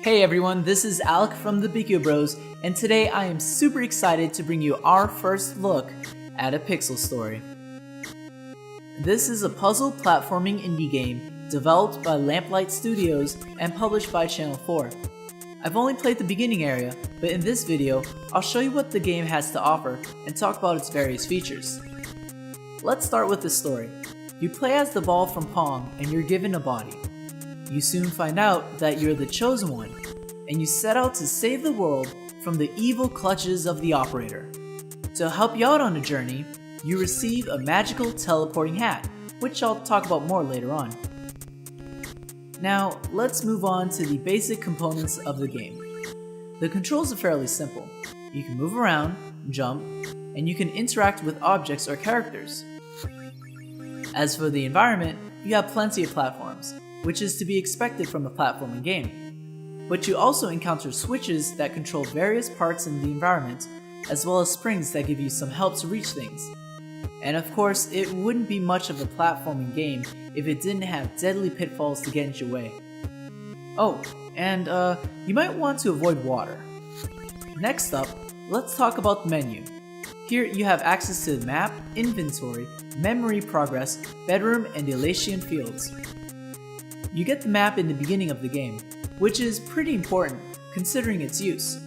Hey everyone, this is Ahluk from the Bikio Bros, and today I am super excited to bring you our first look at a Pixel story. This is a puzzle platforming indie game developed by Lamplight Studios and published by Channel 4. I've only played the beginning area, but in this video, I'll show you what the game has to offer and talk about its various features. Let's start with the story. You play as the ball from Pong and you're given a body. You soon find out that you're the chosen one, and you set out to save the world from the evil clutches of the operator. To help you out on the journey, you receive a magical teleporting hat, which I'll talk about more later on. Now, let's move on to the basic components of the game. The controls are fairly simple. You can move around, jump, and you can interact with objects or characters. As for the environment, you have plenty of platforms, which is to be expected from a platforming game. But you also encounter switches that control various parts in the environment, as well as springs that give you some help to reach things. And of course, it wouldn't be much of a platforming game if it didn't have deadly pitfalls to get in your way. Oh, and you might want to avoid water. Next up, let's talk about the menu. Here you have access to the map, inventory, memory progress, bedroom, and Elysian fields. You get the map in the beginning of the game, which is pretty important considering its use.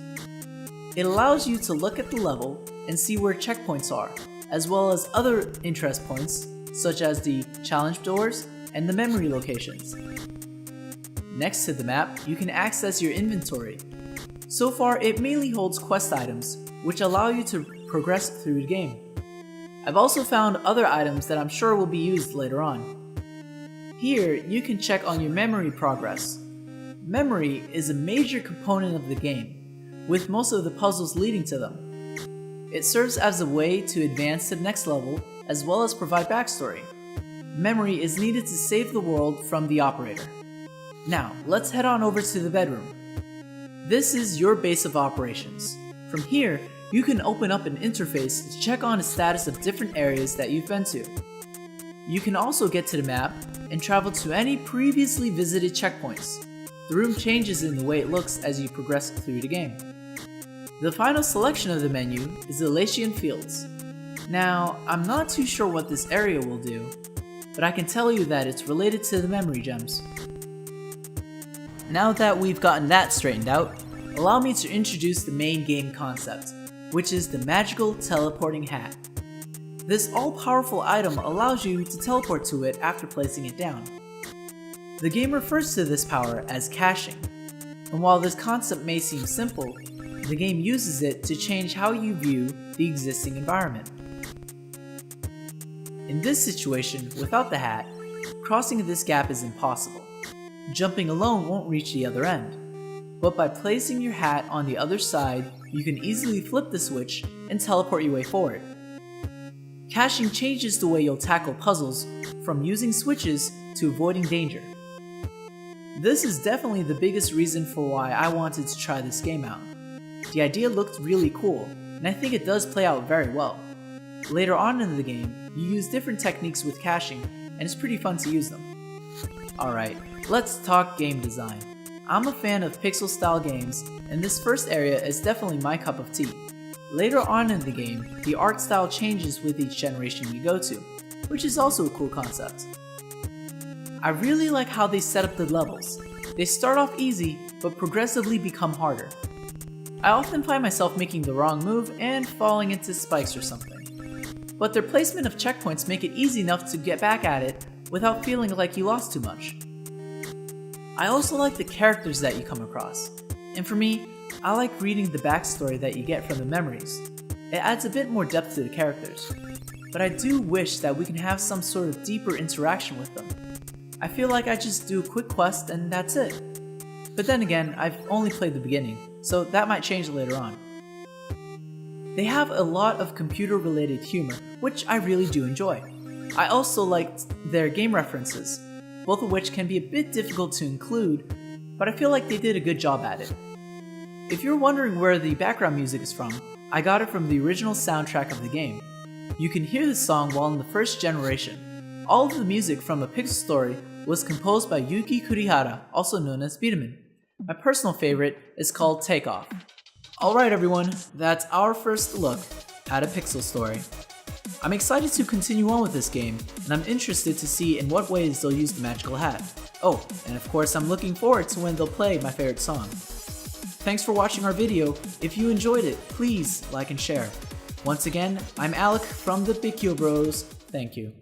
It allows you to look at the level and see where checkpoints are, as well as other interest points such as the challenge doors and the memory locations. Next to the map, you can access your inventory. So far, it mainly holds quest items, which allow you to progress through the game. I've also found other items that I'm sure will be used later on. Here, you can check on your memory progress. Memory is a major component of the game, with most of the puzzles leading to them. It serves as a way to advance to the next level, as well as provide backstory. Memory is needed to save the world from the operator. Now, let's head on over to the bedroom. This is your base of operations. From here, you can open up an interface to check on the status of different areas that you've been to. You can also get to the map and travel to any previously visited checkpoints. The room changes in the way it looks as you progress through the game. The final selection of the menu is the Elysian Fields. Now, I'm not too sure what this area will do, but I can tell you that it's related to the memory gems. Now that we've gotten that straightened out, allow me to introduce the main game concept, which is the magical teleporting hat. This all-powerful item allows you to teleport to it after placing it down. The game refers to this power as caching, and while this concept may seem simple, the game uses it to change how you view the existing environment. In this situation, without the hat, crossing this gap is impossible. Jumping alone won't reach the other end, but by placing your hat on the other side, you can easily flip the switch and teleport your way forward. Caching changes the way you'll tackle puzzles, from using switches to avoiding danger. This is definitely the biggest reason for why I wanted to try this game out. The idea looked really cool, and I think it does play out very well. Later on in the game, you use different techniques with caching, and it's pretty fun to use them. Alright, let's talk game design. I'm a fan of pixel-style games, and this first area is definitely my cup of tea. Later on in the game, the art style changes with each generation you go to, which is also a cool concept. I really like how they set up the levels. They start off easy, but progressively become harder. I often find myself making the wrong move and falling into spikes or something. But their placement of checkpoints make it easy enough to get back at it without feeling like you lost too much. I also like the characters that you come across, and for me, I like reading the backstory that you get from the memories. It adds a bit more depth to the characters, but I do wish that we can have some sort of deeper interaction with them. I feel like I just do a quick quest and that's it. But then again, I've only played the beginning, so that might change later on. They have a lot of computer-related humor, which I really do enjoy. I also liked their game references, both of which can be a bit difficult to include, but I feel like they did a good job at it. If you're wondering where the background music is from, I got it from the original soundtrack of the game. You can hear this song while in the first generation. All of the music from A Pixel Story was composed by Yuki Kurihara, also known as Beatman. My personal favorite is called Takeoff. Alright everyone, that's our first look at a Pixel story. I'm excited to continue on with this game, and I'm interested to see in what ways they'll use the magical hat. Oh, and of course I'm looking forward to when they'll play my favorite song. Thanks for watching our video. If you enjoyed it, please like and share. Once again, I'm Ahluk from the Bikio Bros. Thank you.